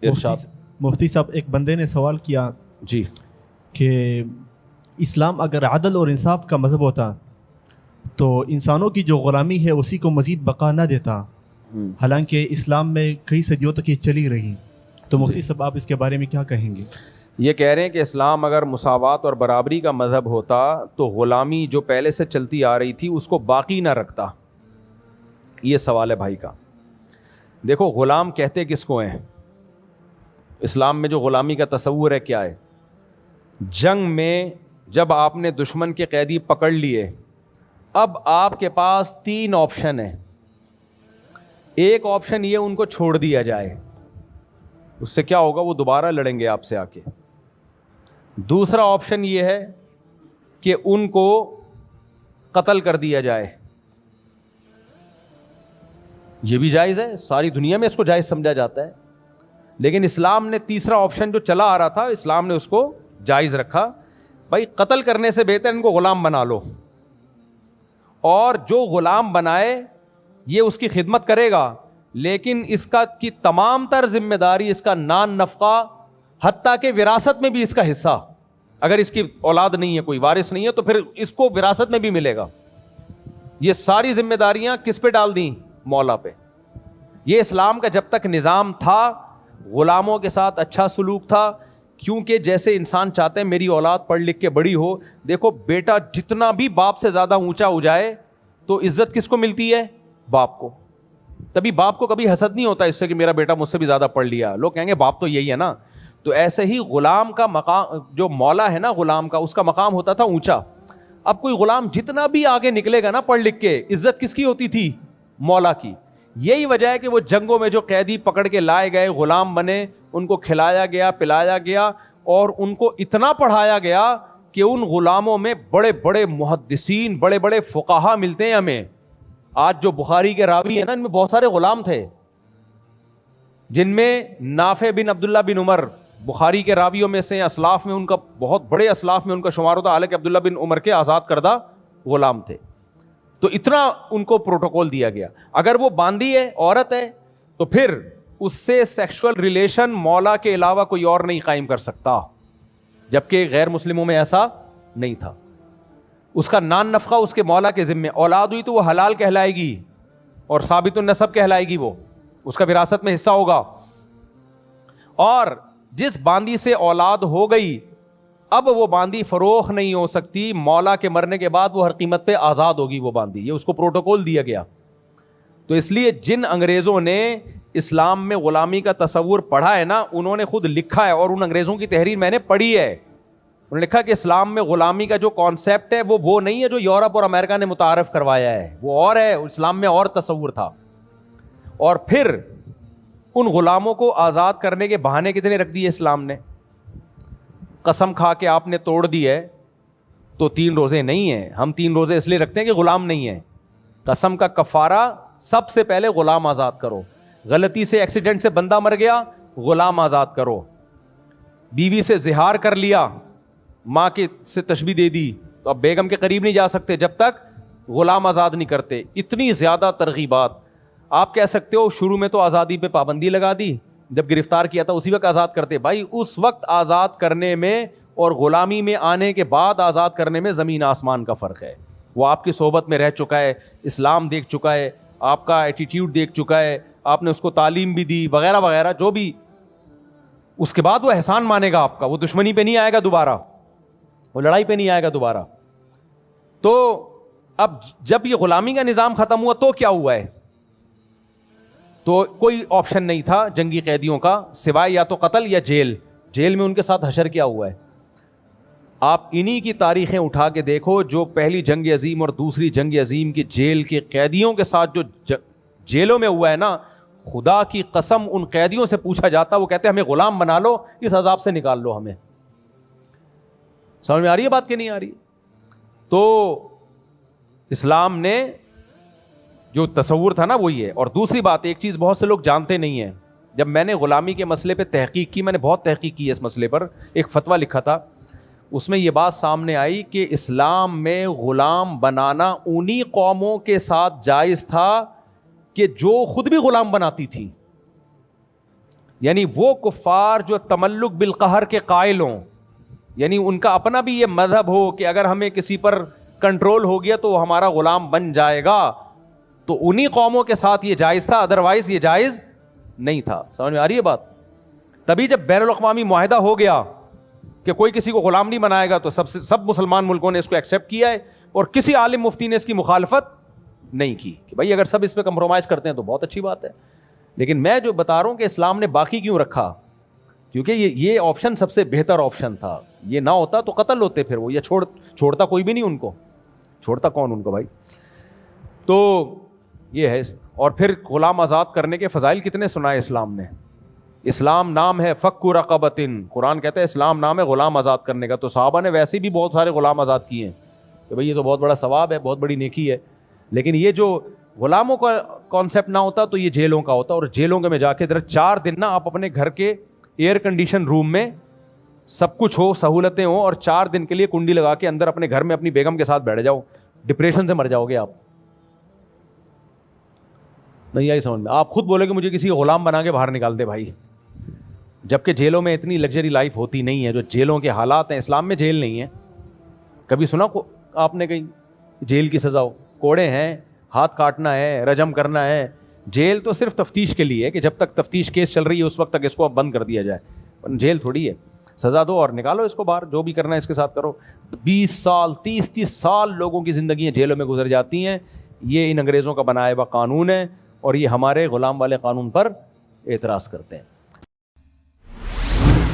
ارشاد. مفتی صاحب ایک بندے نے سوال کیا جی کہ اسلام اگر عدل اور انصاف کا مذہب ہوتا تو انسانوں کی جو غلامی ہے اسی کو مزید بقا نہ دیتا، حالانکہ اسلام میں کئی صدیوں تک یہ چلی رہی. تو مفتی صاحب آپ اس کے بارے میں کیا کہیں گے؟ یہ کہہ رہے ہیں کہ اسلام اگر مساوات اور برابری کا مذہب ہوتا تو غلامی جو پہلے سے چلتی آ رہی تھی اس کو باقی نہ رکھتا. یہ سوال ہے بھائی کا. دیکھو غلام کہتے کس کو ہیں؟ اسلام میں جو غلامی کا تصور ہے کیا ہے؟ جنگ میں جب آپ نے دشمن کے قیدی پکڑ لیے، اب آپ کے پاس 3 آپشن ہیں. ایک آپشن یہ ان کو چھوڑ دیا جائے، اس سے کیا ہوگا، وہ دوبارہ لڑیں گے آپ سے آ کے. دوسرا آپشن یہ ہے کہ ان کو قتل کر دیا جائے. یہ بھی جائز ہے، ساری دنیا میں اس کو جائز سمجھا جاتا ہے، لیکن اسلام نے تیسرا آپشن جو چلا آ رہا تھا اسلام نے اس کو جائز رکھا. بھائی قتل کرنے سے بہتر ان کو غلام بنا لو، اور جو غلام بنائے یہ اس کی خدمت کرے گا، لیکن اس کا کی تمام تر ذمہ داری، اس کا نان نفقہ، حتیٰ کہ وراثت میں بھی اس کا حصہ، اگر اس کی اولاد نہیں ہے، کوئی وارث نہیں ہے، تو پھر اس کو وراثت میں بھی ملے گا. یہ ساری ذمہ داریاں کس پہ ڈال دیں؟ مولا پہ. یہ اسلام کا جب تک نظام تھا غلاموں کے ساتھ اچھا سلوک تھا، کیونکہ جیسے انسان چاہتے ہیں میری اولاد پڑھ لکھ کے بڑی ہو. دیکھو بیٹا جتنا بھی باپ سے زیادہ اونچا ہو جائے تو عزت کس کو ملتی ہے؟ باپ کو. تبھی باپ کو کبھی حسد نہیں ہوتا اس سے کہ میرا بیٹا مجھ سے بھی زیادہ پڑھ لیا. لوگ کہیں گے باپ تو یہی ہے نا. تو ایسے ہی غلام کا مقام، جو مولا ہے نا غلام کا، اس کا مقام ہوتا تھا اونچا. اب کوئی غلام جتنا بھی آگے نکلے گا نا پڑھ لکھ کے، عزت کس کی ہوتی تھی؟ مولا کی. یہی وجہ ہے کہ وہ جنگوں میں جو قیدی پکڑ کے لائے گئے، غلام بنے، ان کو کھلایا گیا، پلایا گیا، اور ان کو اتنا پڑھایا گیا کہ ان غلاموں میں بڑے بڑے محدثین، بڑے بڑے فقہا ملتے ہیں ہمیں. آج جو بخاری کے راوی ہیں نا، ان میں بہت سارے غلام تھے، جن میں نافع بن عبداللہ بن عمر بخاری کے راویوں میں سے، اسلاف میں ان کا، بہت بڑے اسلاف میں ان کا شمار ہوتا، حالانکہ عبداللہ بن عمر کے آزاد کردہ غلام تھے. تو اتنا ان کو پروٹوکول دیا گیا. اگر وہ باندی ہے، عورت ہے، تو پھر اس سے سیکشول ریلیشن مولا کے علاوہ کوئی اور نہیں قائم کر سکتا، جبکہ غیر مسلموں میں ایسا نہیں تھا. اس کا نان نفقہ اس کے مولا کے ذمے. اولاد ہوئی تو وہ حلال کہلائے گی اور ثابت النسب کہلائے گی، وہ اس کا وراثت میں حصہ ہوگا. اور جس باندی سے اولاد ہو گئی، اب وہ باندی فروخت نہیں ہو سکتی، مولا کے مرنے کے بعد وہ ہر قیمت پہ آزاد ہوگی وہ باندی. یہ اس کو پروٹوکول دیا گیا. تو اس لیے جن انگریزوں نے اسلام میں غلامی کا تصور پڑھا ہے نا، انہوں نے خود لکھا ہے، اور ان انگریزوں کی تحریر میں نے پڑھی ہے. انہوں نے لکھا کہ اسلام میں غلامی کا جو کانسیپٹ ہے وہ نہیں ہے جو یورپ اور امریکہ نے متعارف کروایا ہے، وہ اور ہے. اسلام میں اور تصور تھا. اور پھر ان غلاموں کو آزاد کرنے کے بہانے کتنے رکھ دیے اسلام نے. قسم کھا کے آپ نے توڑ دی ہے تو 3 روزے نہیں ہیں. ہم 3 روزے اس لیے رکھتے ہیں کہ غلام نہیں ہیں. قسم کا کفارہ سب سے پہلے غلام آزاد کرو. غلطی سے ایکسیڈنٹ سے بندہ مر گیا، غلام آزاد کرو. بیوی سے زہار کر لیا، ماں کے سے تشبیہ دے دی، تو اب بیگم کے قریب نہیں جا سکتے جب تک غلام آزاد نہیں کرتے. اتنی زیادہ ترغیبات. آپ کہہ سکتے ہو شروع میں تو آزادی پہ پابندی لگا دی، جب گرفتار کیا تھا اسی وقت آزاد کرتے. بھائی اس وقت آزاد کرنے میں اور غلامی میں آنے کے بعد آزاد کرنے میں زمین آسمان کا فرق ہے. وہ آپ کی صحبت میں رہ چکا ہے، اسلام دیکھ چکا ہے، آپ کا ایٹیٹیوڈ دیکھ چکا ہے، آپ نے اس کو تعلیم بھی دی وغیرہ وغیرہ جو بھی. اس کے بعد وہ احسان مانے گا آپ کا، وہ دشمنی پہ نہیں آئے گا دوبارہ، وہ لڑائی پہ نہیں آئے گا دوبارہ. تو اب جب یہ غلامی کا نظام ختم ہوا تو کیا ہوا ہے؟ تو کوئی آپشن نہیں تھا جنگی قیدیوں کا سوائے یا تو قتل یا جیل. جیل میں ان کے ساتھ حشر کیا ہوا ہے. آپ انہی کی تاریخیں اٹھا کے دیکھو، جو پہلی جنگ عظیم اور دوسری جنگ عظیم کی جیل کے قیدیوں کے ساتھ جو جیلوں میں ہوا ہے نا، خدا کی قسم ان قیدیوں سے پوچھا جاتا، وہ کہتے ہیں ہمیں غلام بنا لو، اس عذاب سے نکال لو ہمیں. سمجھ میں آ رہی ہے بات کہ نہیں آ رہی؟ تو اسلام نے جو تصور تھا نا وہی ہے. اور دوسری بات، ایک چیز بہت سے لوگ جانتے نہیں ہیں. جب میں نے غلامی کے مسئلے پہ تحقیق کی، میں نے بہت تحقیق کی اس مسئلے پر، ایک فتویٰ لکھا تھا، اس میں یہ بات سامنے آئی کہ اسلام میں غلام بنانا انہی قوموں کے ساتھ جائز تھا کہ جو خود بھی غلام بناتی تھی. یعنی وہ کفار جو تملک بالقہر کے قائل ہوں, یعنی ان کا اپنا بھی یہ مذہب ہو کہ اگر ہمیں کسی پر کنٹرول ہو گیا تو وہ ہمارا غلام بن جائے گا, تو انہی قوموں کے ساتھ یہ جائز تھا, ادروائز یہ جائز نہیں تھا. سمجھ میں آ رہی ہے بات؟ تبھی جب بین الاقوامی معاہدہ ہو گیا کہ کوئی کسی کو غلام نہیں بنائے گا, تو سب مسلمان ملکوں نے اس کو ایکسیپٹ کیا ہے, اور کسی عالم مفتی نے اس کی مخالفت نہیں کی کہ بھائی اگر سب اس پہ کمپرومائز کرتے ہیں تو بہت اچھی بات ہے. لیکن میں جو بتا رہا ہوں کہ اسلام نے باقی کیوں رکھا, کیونکہ یہ آپشن سب سے بہتر آپشن تھا. یہ نہ ہوتا تو قتل ہوتے پھر وہ, یا چھوڑتا کوئی بھی نہیں ان کو, چھوڑتا کون ان کو بھائی. تو یہ ہے. اور پھر غلام آزاد کرنے کے فضائل کتنے سنائے اسلام نے. اسلام نام ہے فک رقبتن, قرآن کہتا ہے اسلام نام ہے غلام آزاد کرنے کا. تو صحابہ نے ویسے بھی بہت سارے غلام آزاد کیے ہیں کہ بھائی یہ تو بہت بڑا ثواب ہے, بہت بڑی نیکی ہے. لیکن یہ جو غلاموں کا کانسیپٹ نہ ہوتا تو یہ جیلوں کا ہوتا, اور جیلوں کے میں جا کے 4 دن نا آپ اپنے گھر کے ایئر کنڈیشن روم میں سب کچھ ہو, سہولتیں ہوں, اور 4 دن کے لیے کنڈی لگا کے اندر اپنے گھر میں اپنی بیگم کے ساتھ بیٹھ جاؤ, ڈپریشن سے مر جاؤ گے آپ. نہیں آئی سمجھ میں؟ آپ خود بولے کہ مجھے کسی غلام بنا کے باہر نکال دے بھائی, جبکہ جیلوں میں اتنی لگژری لائف ہوتی نہیں ہے جو جیلوں کے حالات ہیں. اسلام میں جیل نہیں ہے. کبھی سنا آپ نے کہیں جیل کی سزا ہو؟ کوڑے ہیں, ہاتھ کاٹنا ہے, رجم کرنا ہے. جیل تو صرف تفتیش کے لیے ہے کہ جب تک تفتیش کیس چل رہی ہے اس وقت تک اس کو بند کر دیا جائے. جیل تھوڑی ہے. سزا دو اور نکالو اس کو باہر, جو بھی کرنا ہے اس کے ساتھ کرو. 20 سال 30 سال لوگوں کی زندگیاں جیلوں میں گزر جاتی ہیں. یہ ان انگریزوں کا بنایا ہوا قانون ہے, اور یہ ہمارے غلام والے قانون پر اعتراض کرتے ہیں.